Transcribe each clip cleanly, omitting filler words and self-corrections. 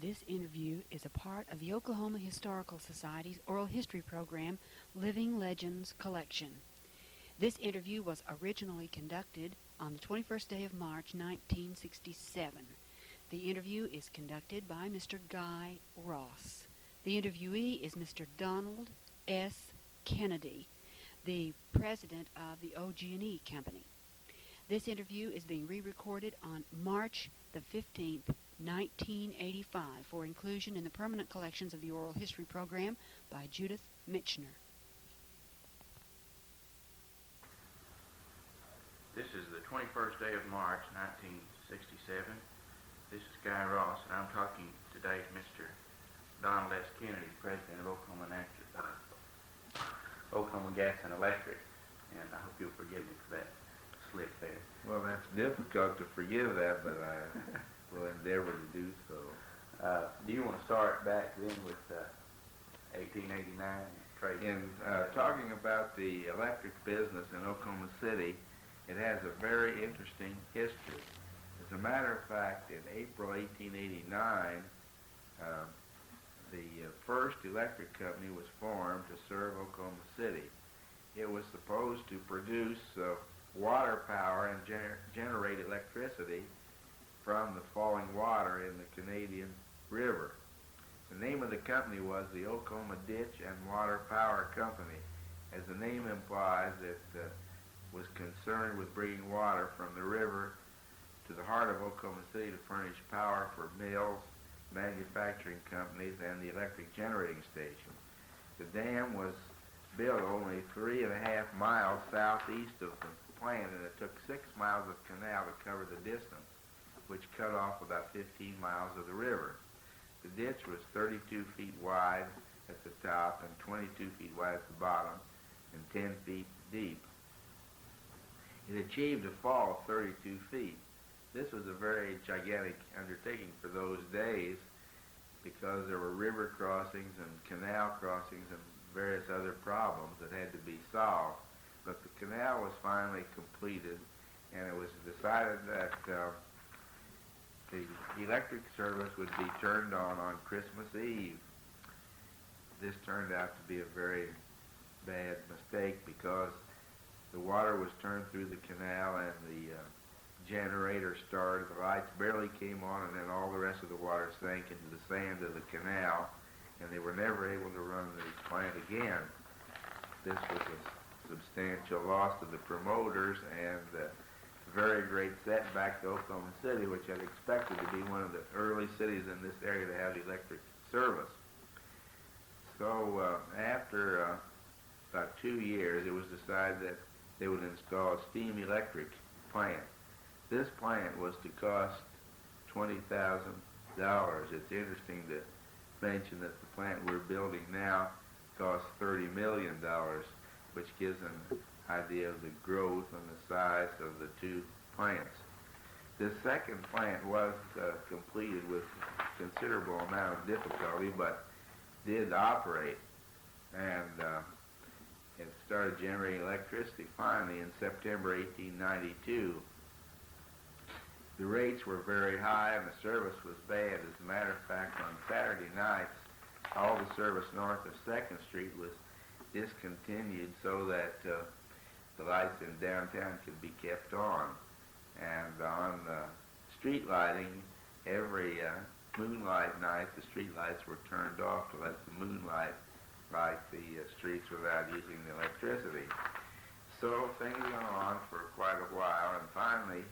This interview is a part of the Oklahoma Historical Society's oral history program, Living Legends Collection. This interview was originally conducted on the 21st day of March, 1967. The interview is conducted by Mr. Guy Ross. The interviewee is Mr. Donald S. Kennedy, the president of the OG&E Company. This interview is being re-recorded on March the 15th, 1985 for inclusion in the permanent collections of the oral history program by Judith Michener. This is the 21st day of March, 1967. This is Guy Ross, and I'm talking today to Mr. Donald S. Kennedy, president of Oklahoma Gas and Electric, and I hope you'll forgive me for that slip there. Well, that's difficult to forgive that, but I will endeavor to do so. Do you want to start back then with 1889? In talking about the electric business in Oklahoma City, it has a very interesting history. As a matter of fact, in April 1889, the first electric company was formed to serve Oklahoma City. It was supposed to produce water power and generate electricity from the falling water in the Canadian River. The name of the company was the Oklahoma Ditch and Water Power Company. As the name implies, it was concerned with bringing water from the river to the heart of Oklahoma City to furnish power for mills, manufacturing companies, and the electric generating station. The dam was built only 3.5 miles southeast of the plant, and it took 6 miles of canal to cover the distance, which cut off about 15 miles of the river. The ditch was 32 feet wide at the top and 22 feet wide at the bottom and 10 feet deep. It achieved a fall of 32 feet. This was a very gigantic undertaking for those days because there were river crossings and canal crossings and various other problems that had to be solved. But the canal was finally completed, and it was decided that the electric service would be turned on Christmas Eve. This turned out to be a very bad mistake because the water was turned through the canal and the generator started. The lights barely came on, and then all the rest of the water sank into the sand of the canal, and they were never able to run the plant again. This was a substantial loss to the promoters and a very great setback to Oklahoma City, which had expected to be one of the early cities in this area to have electric service. So after about 2 years, it was decided that they would install a steam electric plant. This plant was to cost $20,000. It's interesting to mention that the plant we're building now costs $30 million, which gives an idea of the growth and the size of the two plants. The second plant was completed with considerable amount of difficulty, but did operate, and it started generating electricity finally in September 1892. The rates were very high and the service was bad. As a matter of fact, on Saturday nights, all the service north of 2nd Street was discontinued so that the lights in downtown could be kept on. And on street lighting, every moonlight night, the street lights were turned off to let the moonlight light the streets without using the electricity. So things went on for quite a while, and finally,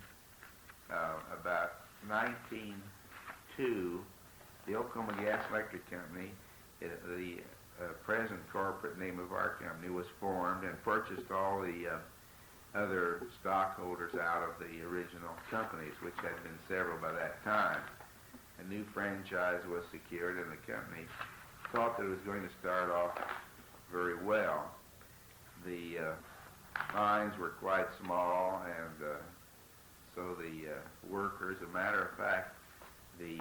about 1902, the Oklahoma Gas Electric Company, the present corporate name of our company, was formed and purchased all the other stockholders out of the original companies, which had been several by that time. A new franchise was secured, and the company thought that it was going to start off very well. The lines were quite small, and so the workers, as a matter of fact, the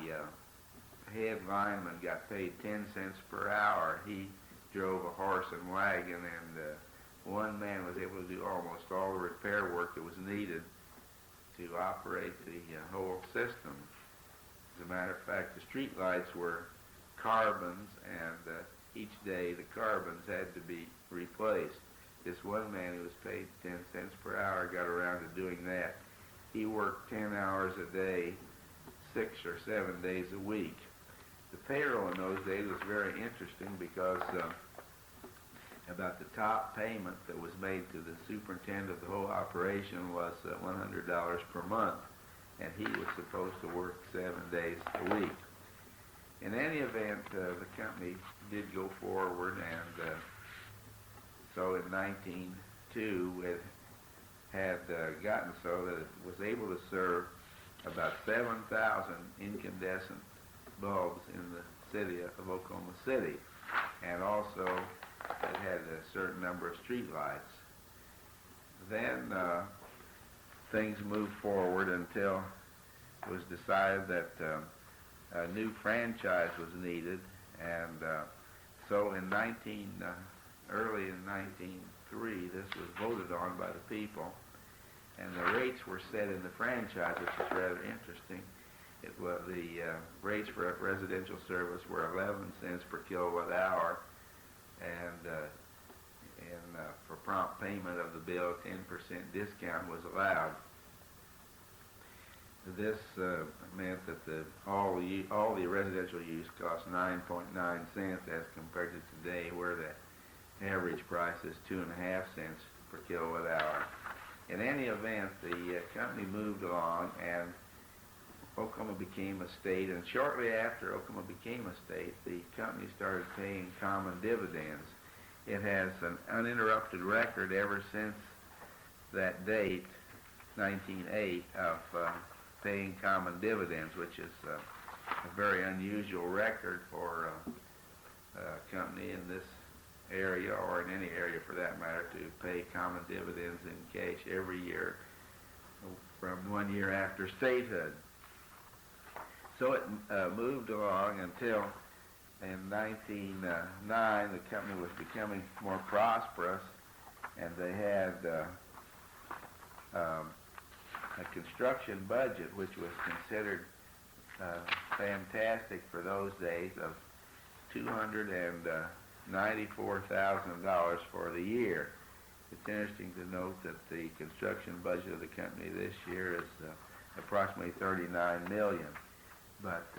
head lineman got paid 10 cents per hour. He drove a horse and wagon, and one man was able to do almost all the repair work that was needed to operate the whole system. As a matter of fact, the street lights were carbons, and each day the carbons had to be replaced. This one man who was paid 10 cents per hour got around to doing that. He worked 10 hours a day, 6 or 7 days a week. The payroll in those days was very interesting because about the top payment that was made to the superintendent of the whole operation was $100 per month, and he was supposed to work 7 days a week. In any event, the company did go forward, and so in 1902 it had gotten so that it was able to serve about 7,000 incandescent bulbs in the city of Oklahoma City, and also it had a certain number of street lights. Then things moved forward until it was decided that a new franchise was needed, and so in early in 1903, this was voted on by the people, and the rates were set in the franchise, which is rather interesting. It was the rates for residential service were 11 cents per kilowatt hour, and for prompt payment of the bill, 10% discount was allowed. This meant that all the residential use cost 9.9 cents as compared to today, where the average price is 2.5 cents per kilowatt hour. In any event, the company moved along, and Oklahoma became a state, and shortly after Oklahoma became a state, the company started paying common dividends. It has an uninterrupted record ever since that date, 1908, of paying common dividends, which is a very unusual record for a company in this area, or in any area for that matter, to pay common dividends in cash every year from 1 year after statehood. So it moved along until in 1909 the company was becoming more prosperous, and they had a construction budget which was considered fantastic for those days, of $294,000 for the year. It's interesting to note that the construction budget of the company this year is approximately $39 million. But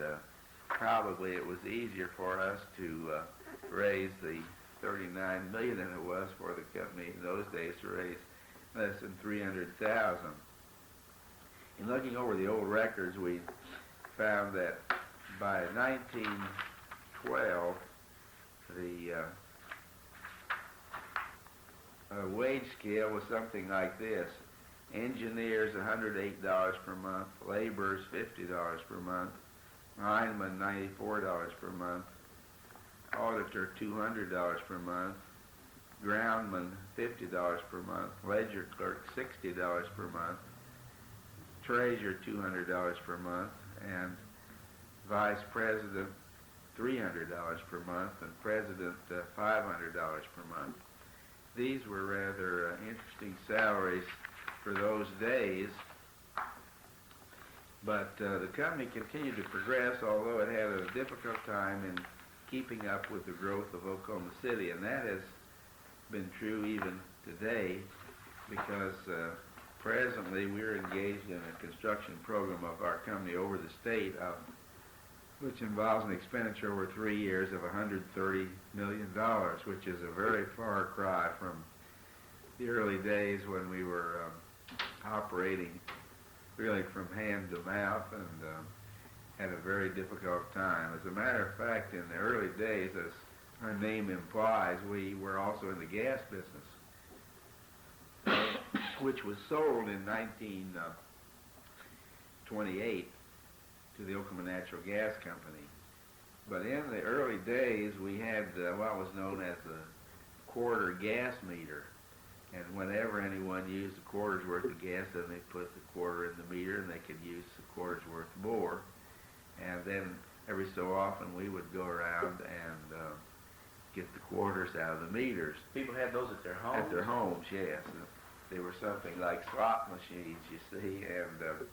probably it was easier for us to raise the $39 million than it was for the company in those days to raise less than $300,000. In looking over the old records, we found that by 1912, the wage scale was something like this: engineers $108 per month, laborers $50 per month, linemen $94 per month, auditor $200 per month, groundman $50 per month, ledger clerk $60 per month, treasurer $200 per month, and vice president $300 per month, and president $500 per month. These were rather interesting salaries for those days, but the company continued to progress, although it had a difficult time in keeping up with the growth of Oklahoma City, and that has been true even today, because presently we're engaged in a construction program of our company over the state, which involves an expenditure over 3 years of $130 million, which is a very far cry from the early days when we were operating really from hand to mouth, and had a very difficult time. As a matter of fact, in the early days, as our name implies, we were also in the gas business, which was sold in 1928 to the Oklahoma Natural Gas Company. But in the early days, we had what was known as the quarter gas meter. And whenever anyone used a quarter's worth of gas, then they put the quarter in the meter, and they could use the quarter's worth more. And then every so often, we would go around and get the quarters out of the meters. People had those at their homes? At their homes, yes. They were something like slot machines, you see, and of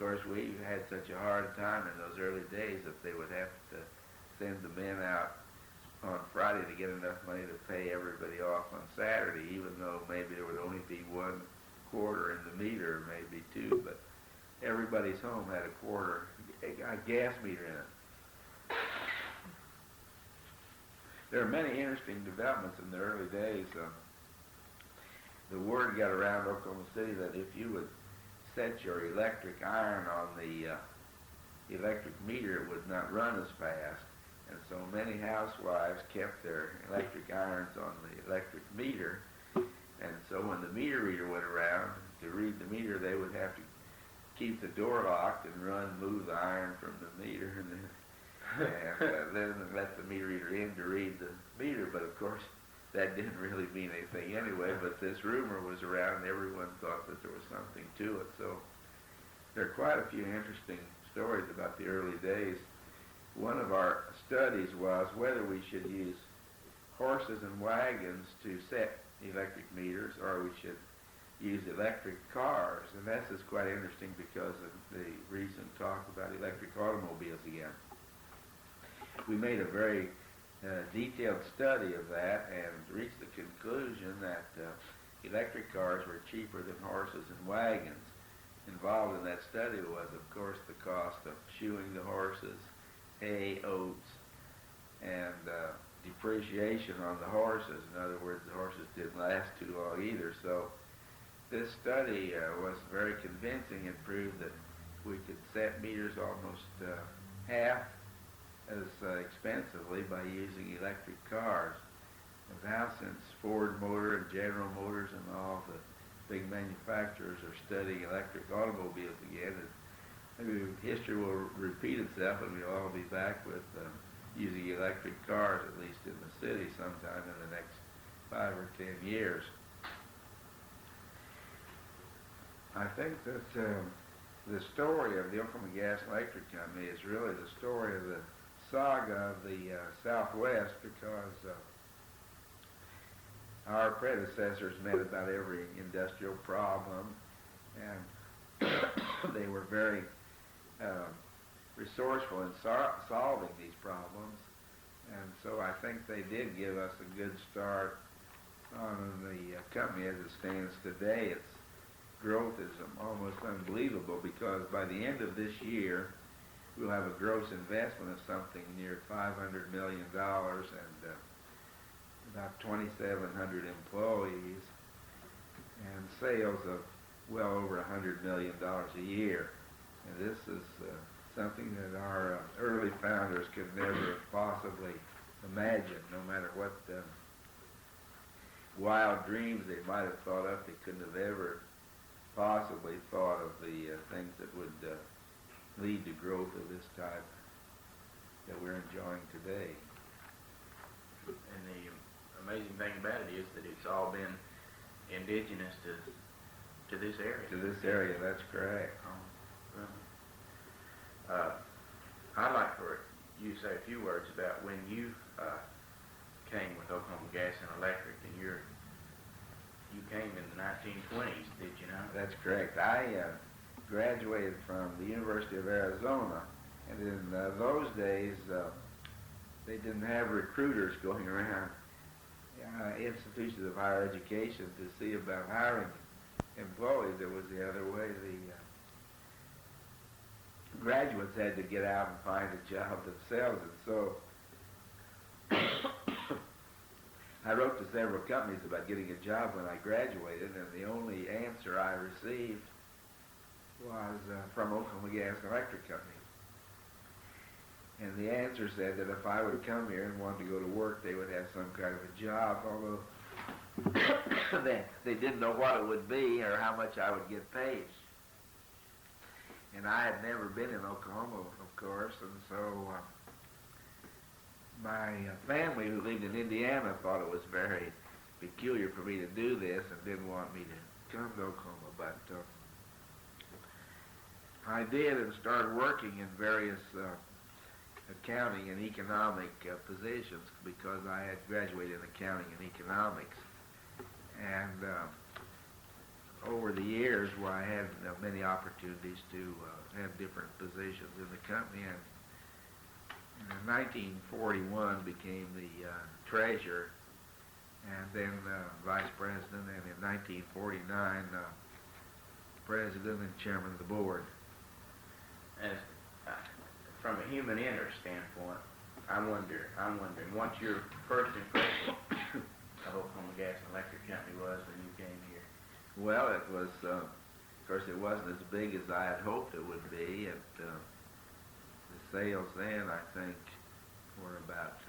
course, we had such a hard time in those early days that they would have to send the men out on Friday to get enough money to pay everybody off on Saturday, even though maybe there would only be 1/4 in the meter, maybe 2, but everybody's home had a gas meter in it. There are many interesting developments in the early days. The word got around Oklahoma City that if you would set your electric iron on the electric meter, it would not run as fast. And so many housewives kept their electric irons on the electric meter. And so when the meter reader went around to read the meter, they would have to keep the door locked and move the iron from the meter, and then let the meter reader in to read the meter. But of course, that didn't really mean anything anyway. But this rumor was around, and everyone thought that there was something to it. So there are quite a few interesting stories about the early days. One of our studies was whether we should use horses and wagons to set electric meters, or we should use electric cars. And this is quite interesting because of the recent talk about electric automobiles again. We made a very detailed study of that and reached the conclusion that electric cars were cheaper than horses and wagons. Involved in that study was, of course, the cost of shoeing the horses, hay, oats, and depreciation on the horses. In other words, the horses didn't last too long either. So this study was very convincing and proved that we could set meters almost half as expensively by using electric cars. And now, since Ford Motor and General Motors and all the big manufacturers are studying electric automobiles again, and maybe history will repeat itself and we'll all be back with using electric cars, at least in the city, sometime in the next 5 or 10 years. I think that the story of the Oklahoma Gas and Electric Company is really the story of the saga of the Southwest, because our predecessors met about every industrial problem, and they were very resourceful in solving these problems. And so I think they did give us a good start on the company as it stands today. Its growth is almost unbelievable, because by the end of this year, we'll have a gross investment of something near $500 million and about 2,700 employees and sales of well over $100 million a year. And this is something that our early founders could never have possibly imagined, no matter what wild dreams they might have thought up. They couldn't have ever possibly thought of the things that would lead to growth of this type that we're enjoying today. And the amazing thing about it is that it's all been indigenous to this area. To this area, that's correct. I'd like for you to say a few words about when you came with Oklahoma Gas and Electric, and you came in the 1920s, did you not? That's correct. I graduated from the University of Arizona, and in those days, they didn't have recruiters going around institutions of higher education to see about hiring employees. It was the other way. The graduates had to get out and find a job themselves, and so I wrote to several companies about getting a job when I graduated, and the only answer I received was from Oklahoma Gas and Electric Company. And the answer said that if I would come here and wanted to go to work, they would have some kind of a job, although they didn't know what it would be or how much I would get paid. And I had never been in Oklahoma, of course, and so my family, who lived in Indiana, thought it was very peculiar for me to do this and didn't want me to come to Oklahoma. But I did, and started working in various accounting and economic positions, because I had graduated in accounting and economics. And over the years, where I had many opportunities to have different positions in the company, and in 1941 became the treasurer, and then vice president, and in 1949 president and chairman of the board. As from a human interest standpoint, I'm wondering what your first impression of Oklahoma Gas and Electric Company was when you came here. Well, it was, of course, it wasn't as big as I had hoped it would be. The sales then, I think, were about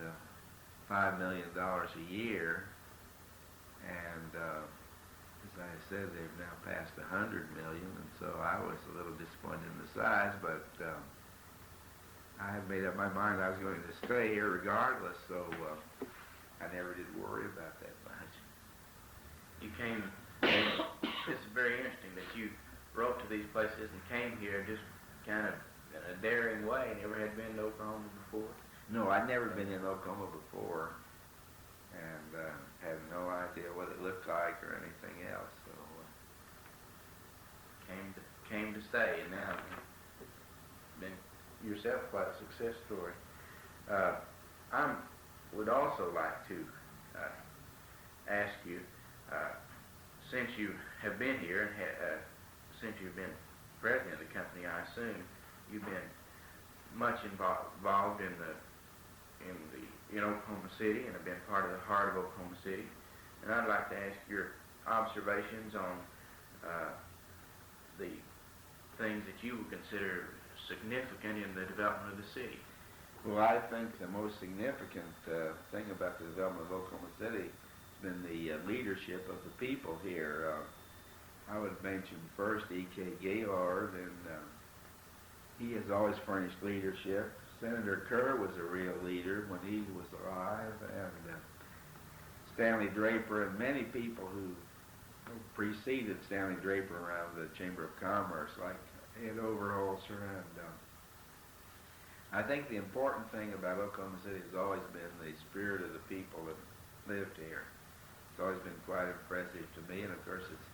$5 million a year, and as I said, they've now passed $100 million, and so I was a little disappointed in the size, but I had made up my mind I was going to stay here regardless, so I never did worry about that much. You came, it's very interesting that you wrote to these places and came here just kind of in a daring way, never had been to Oklahoma before. No, I'd never been in Oklahoma before, and had no idea what it looked like or anything else, so came to stay, and now been yourself quite a success story. I would also like to ask you, since you have been here and since you've been president of the company, I assume you've been much involved in Oklahoma City and have been part of the heart of Oklahoma City. And I'd like to ask your observations on the things that you would consider significant in the development of the city. Well, I think the most significant thing about the development of Oklahoma City has been the leadership of the people here. I would mention first E.K. Gaylord, and he has always furnished leadership. Senator Kerr was a real leader when he was alive, and Stanley Draper and many people who preceded Stanley Draper around the Chamber of Commerce, like Ed Overholser, and I think the important thing about Oklahoma City has always been the spirit of the people that lived here. It's always been quite impressive to me, and of course it's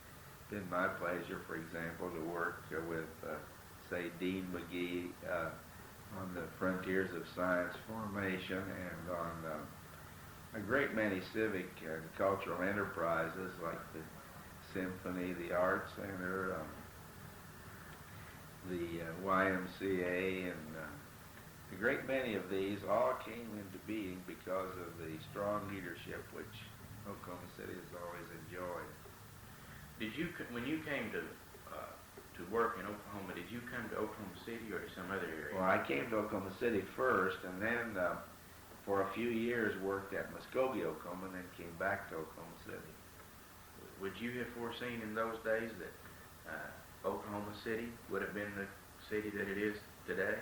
been my pleasure, for example, to work with, say, Dean McGee on the frontiers of science formation and on a great many civic and cultural enterprises like the Symphony, the Art Center, the YMCA, and a great many of these all came into being because of the strong leadership which Oklahoma City has always enjoyed. Did you, when you came to work in Oklahoma, did you come to Oklahoma City or to some other area? Well, I came to Oklahoma City first, and then for a few years worked at Muskogee, Oklahoma, and then came back to Oklahoma City. Would you have foreseen in those days that Oklahoma City would have been the city that it is today?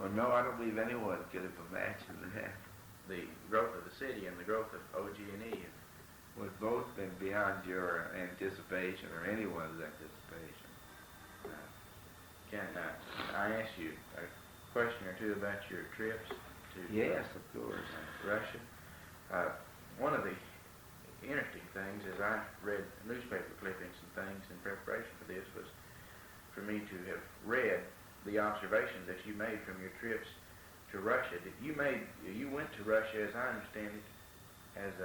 Well, no, I don't believe anyone could have imagined that. The growth of the city and the growth of OG&E Would both been beyond your anticipation or anyone's anticipation. Can I ask you a question or two about your trips to Yes, of course. Russia? One of the interesting things as I read newspaper clippings and things in preparation for this was for me to have read the observations that you made from your trips to Russia. You went to Russia, as I understand it, as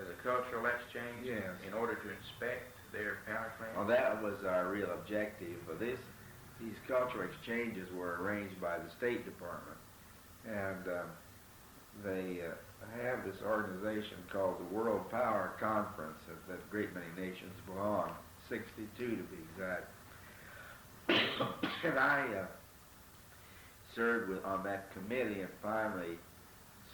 a cultural exchange. Yes. In order to inspect their power plant. Well, that was our real objective. These cultural exchanges were arranged by the State Department, and they have this organization called the World Power Conference that a great many nations belong, 62 to be exact. And I served on that committee and finally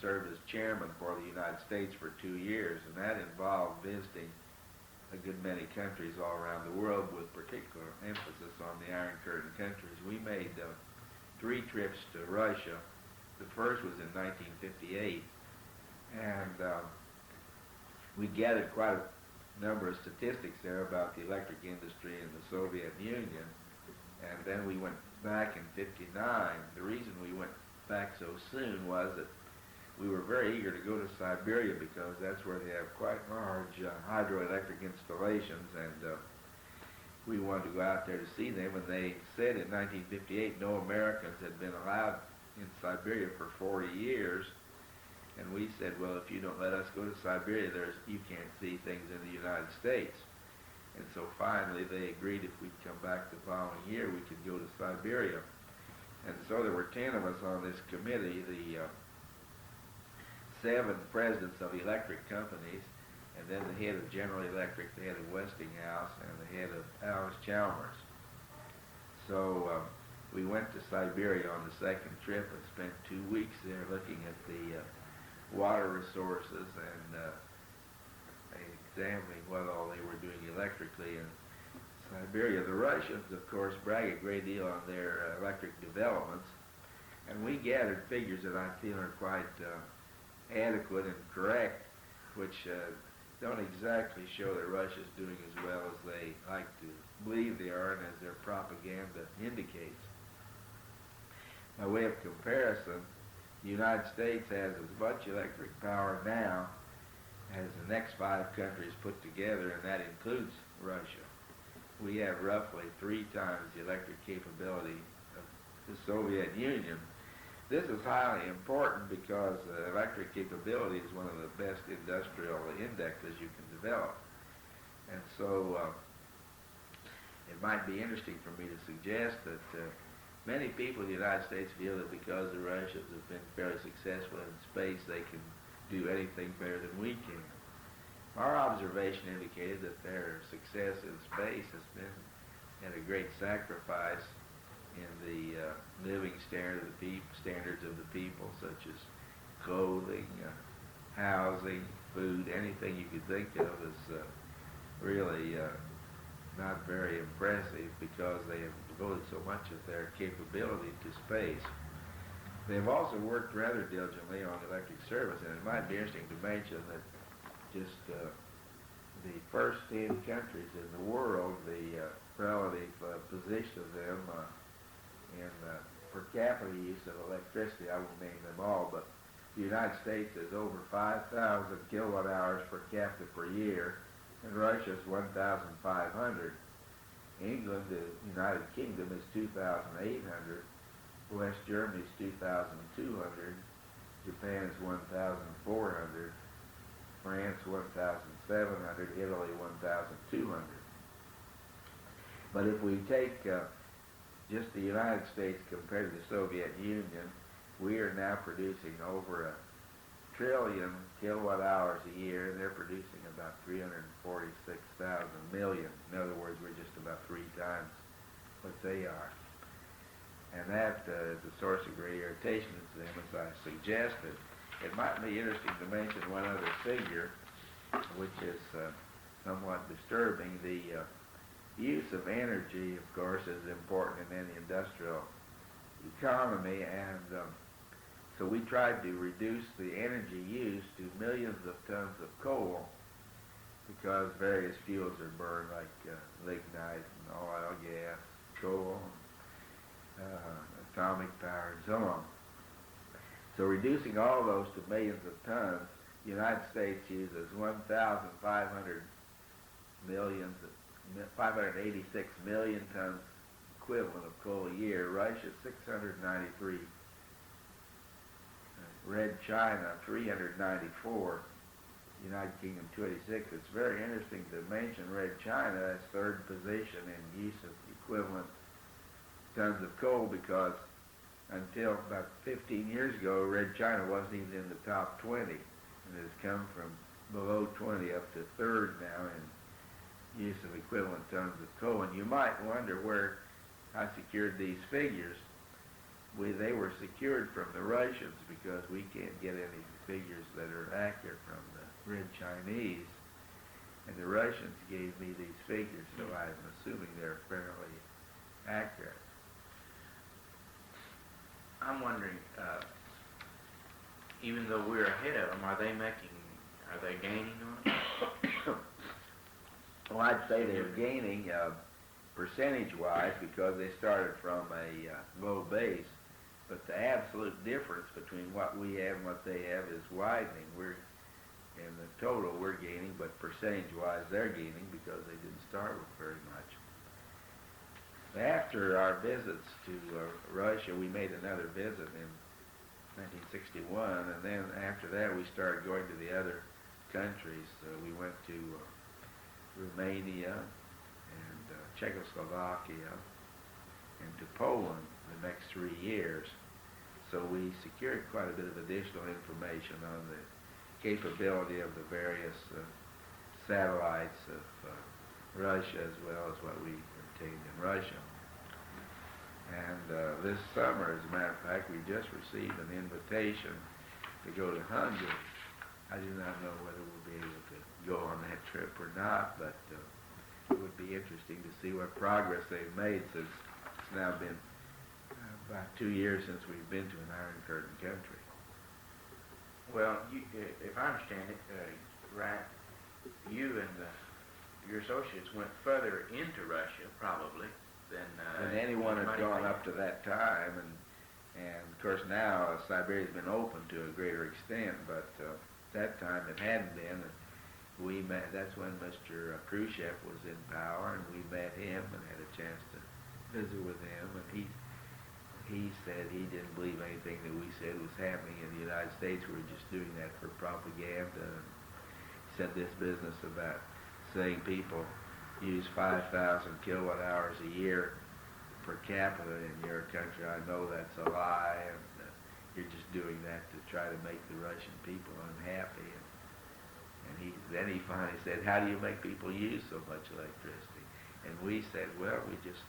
served as chairman for the United States for 2 years, and that involved visiting a good many countries all around the world with particular emphasis on the Iron Curtain countries. We made 3 trips to Russia. The first was in 1958, and we gathered quite a number of statistics there about the electric industry in the Soviet Union, and then we went back in 59. The reason we went back so soon was that we were very eager to go to Siberia because that's where they have quite large hydroelectric installations, and we wanted to go out there to see them, and they said in 1958 no Americans had been allowed in Siberia for 40 years. And we said, well, if you don't let us go to Siberia, you can't see things in the United States. And so finally they agreed if we'd come back the following year, we could go to Siberia. And so there were 10 of us on this committee, the 7 presidents of electric companies, and then the head of General Electric, the head of Westinghouse, and the head of Alice Chalmers. So we went to Siberia on the second trip and spent 2 weeks there looking at the water resources and examining what all they were doing electrically in Siberia. The Russians, of course, brag a great deal on their electric developments, and we gathered figures that I feel are quite adequate and correct, which don't exactly show that Russia's doing as well as they like to believe they are and as their propaganda indicates. By way of comparison, the United States has as much electric power now as the next 5 countries put together, and that includes Russia. We have roughly 3 times the electric capability of the Soviet Union. This is highly important because electric capability is one of the best industrial indexes you can develop. And so it might be interesting for me to suggest that many people in the United States feel that because the Russians have been fairly successful in space, they can do anything better than we can. Our observation indicated that their success in space has been at a great sacrifice in the living standards of the people, such as clothing, housing, food, anything you could think of is really not very impressive because they have devoted so much of their capability to space. They've also worked rather diligently on electric service, and it might be interesting to mention that just the first 10 countries in the world, the relative position of them in per capita use of electricity, I won't name them all, but the United States is over 5,000 kilowatt hours per capita per year, and Russia is 1,500. England, the United Kingdom, is 2,800. West Germany is 2,200. Japan is 1,400. France 1,700. Italy 1,200. But if we take just the United States compared to the Soviet Union, we are now producing over 1 trillion kilowatt hours a year, and they're producing about 346,000 million. In other words, we're just about 3 times what they are. And that is a source of great irritation to them, as I suggested. It might be interesting to mention one other figure, which is somewhat disturbing. The use of energy, of course, is important in any industrial economy, and so we tried to reduce the energy use to millions of tons of coal because various fuels are burned, like lignite and oil, gas, coal, atomic power, and so on. So reducing all those to millions of tons, the United States uses 586 million tons equivalent of coal a year. Russia 693. Red China 394. United Kingdom 286. It's very interesting to mention Red China as third position in use of equivalent tons of coal, because until about 15 years ago, Red China wasn't even in the top 20, and it has come from below 20 up to third now in use of equivalent tons of coal. And you might wonder where I secured these figures. They were secured from the Russians, because we can't get any figures that are accurate from the Red Chinese, and the Russians gave me these figures, so I'm assuming they're fairly accurate. I'm wondering, even though we're ahead of them, are they gaining on it? Well, I'd say they're gaining percentage-wise because they started from a low base, but the absolute difference between what we have and what they have is widening. In the total, we're gaining, but percentage-wise, they're gaining because they didn't start with very much. After our visits to Russia, we made another visit in 1961, and then after that we started going to the other countries. We went to Romania and Czechoslovakia and to Poland the next 3 years. So we secured quite a bit of additional information on the capability of the various satellites of Russia, as well as what we obtained in Russia. And this summer, as a matter of fact, we just received an invitation to go to Hungary. I do not know whether we'll be able to go on that trip or not, but it would be interesting to see what progress they've made, since it's now been about 2 years since we've been to an Iron Curtain country. Well, if I understand it right, you and your associates went further into Russia, probably, than anyone had anybody gone else. up to that time, and of course now Siberia's been open to a greater extent, but that time it hadn't been. And we met. That's when Mr. Khrushchev was in power, and we met him and had a chance to visit with him, and he said he didn't believe anything that we said was happening in the United States. We were just doing that for propaganda. And he said this business about saying people use 5,000 kilowatt hours a year per capita in your country, I know that's a lie, and you're just doing that to try to make the Russian people unhappy. And then he finally said, how do you make people use so much electricity? And we said, well, we just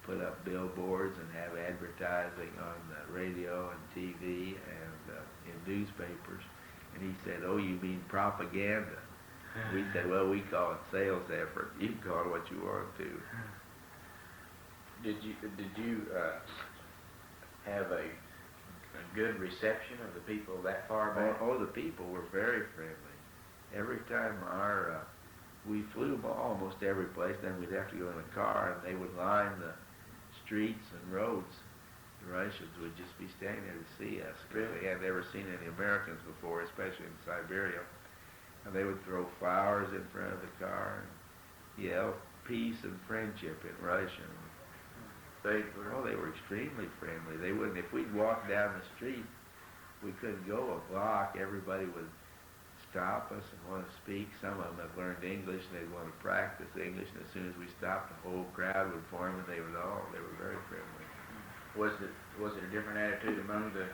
put up billboards and have advertising on the radio and TV and in newspapers. And he said, oh, you mean propaganda? We said, well, we call it sales effort. You can call it what you want to. Did you have a good reception of the people that far back? Oh, the people were very friendly. Every time we flew almost every place, then we'd have to go in a car, and they would line the streets and roads. The Russians would just be standing there to see us. Really? They had never seen any Americans before, especially in Siberia. And they would throw flowers in front of the car and yell peace and friendship in Russian. They were extremely friendly. They wouldn't, if we'd walk down the street, we couldn't go a block. Everybody would stop us and want to speak. Some of them had learned English and they'd want to practice English. And as soon as we stopped, the whole crowd would form, and they were very friendly. Was it a different attitude among the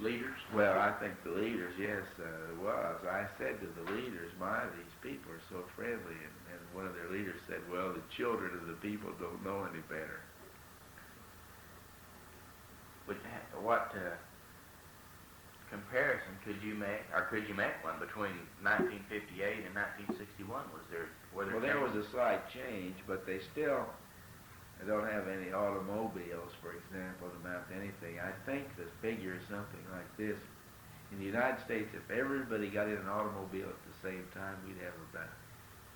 leaders? Well, I think the leaders, yes, it was. I said to the leaders, these people are so friendly. And one of their leaders said, well, the children of the people don't know any better. What comparison could you make one between 1958 and 1961? There was a slight change, but they still don't have any automobiles, for example, to mount anything. I think the figure is something like this. In the United States, if everybody got in an automobile at the same time, we'd have about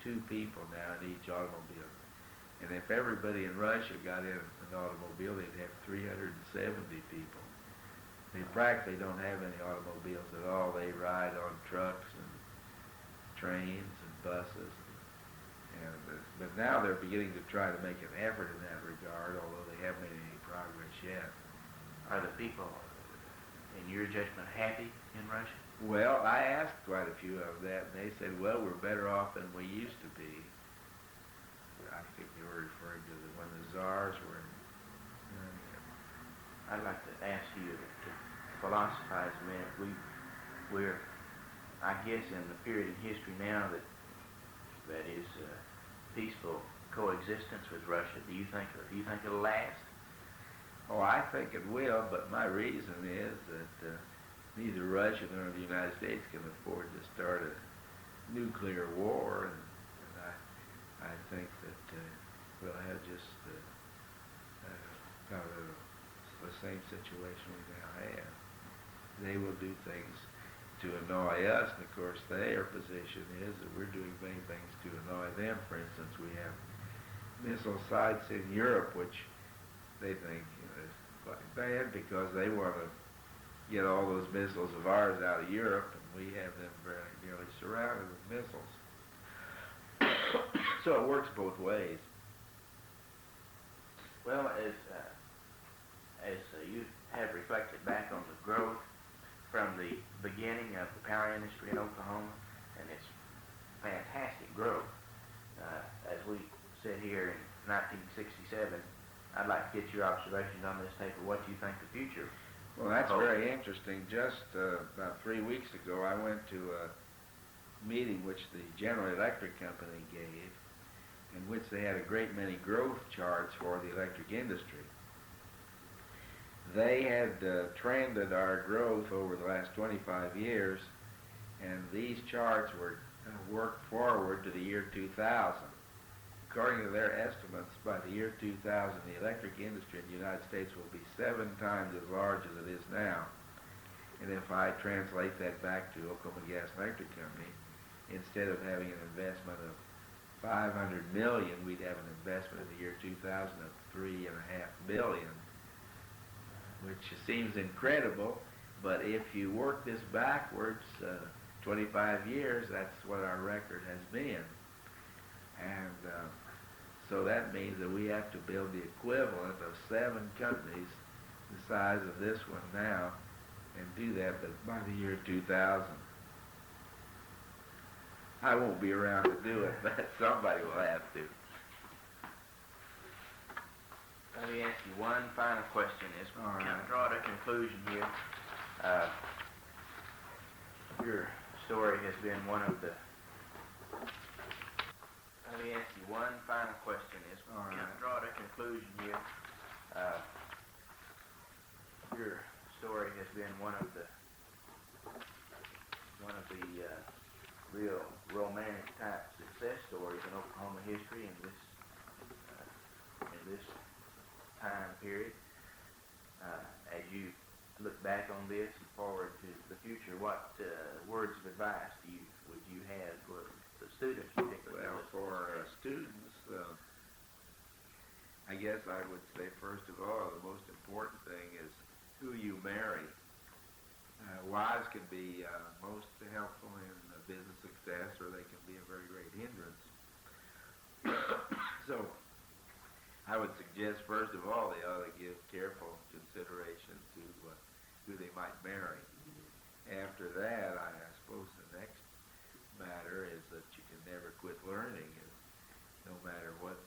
2 people now in each automobile. And if everybody in Russia got in an automobile, they'd have 370 people. They practically don't have any automobiles at all. They ride on trucks and trains and buses. But now they're beginning to try to make an effort in that regard, although they haven't made any progress yet. Are the people, in your judgment, happy in Russia? Well, I asked quite a few of that, and they said, well, we're better off than we used to be. I think they were referring to when the czars were in. I'd like to ask you to philosophize a minute. We're, I guess, in the period in history now that is peaceful coexistence with Russia. Do you think it'll last? Oh, I think it will, but my reason is that neither Russia nor the United States can afford to start a nuclear war, and I think that we'll have just the same situation we now have. They will do things to annoy us, and of course their position is that we're doing many things to annoy them. For instance, we have missile sites in Europe which they think is quite bad because they want to get all those missiles of ours out of Europe, and we have them very nearly surrounded with missiles. So it works both ways. Well, as you have reflected back on the growth from the beginning of the power industry in Oklahoma and its fantastic growth, as we sit here in 1967, I'd like to get your observations on this tape of what you think the future. Well, that's very interesting. Just about 3 weeks ago, I went to a meeting which the General Electric Company gave, in which they had a great many growth charts for the electric industry. They had trended our growth over the last 25 years, and these charts were worked forward to the year 2000. According to their estimates, by the year 2000, the electric industry in the United States will be 7 times as large as it is now. And if I translate that back to Oklahoma Gas and Electric Company, instead of having an investment of $500 million, we'd have an investment in the year 2000 of $3.5 billion, which seems incredible, but if you work this backwards 25 years, that's what our record has been. And so that means that we have to build the equivalent of 7 companies the size of this one now, and do that by the year 2000. I won't be around to do it, but somebody will have to. Let me ask you one final question as we All right. kind of draw to a conclusion here. Your story has been one of the... Let me ask you one final question as we All kind right. of draw to a conclusion here. Your story has been one of the real romantic type success stories in Oklahoma history in this time period. As you look back on this and forward to the future, what words of advice would you have for the students? Well, for students, I guess I would say, first of all, the most important thing is who you marry. Wives can be most helpful in business success, or they can be a very great hindrance. So I would suggest, first of all, they ought to give careful consideration to who they might marry. After that, I suppose the next matter is that you can never quit learning. And no matter what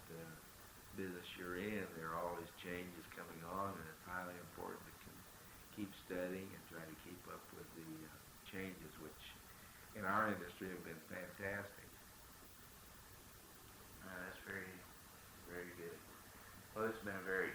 business you're in, there are always changes coming on, and it's highly important to keep studying and try to keep up with the changes, which in our industry have been fantastic. That's very, very good. Well, it's been a very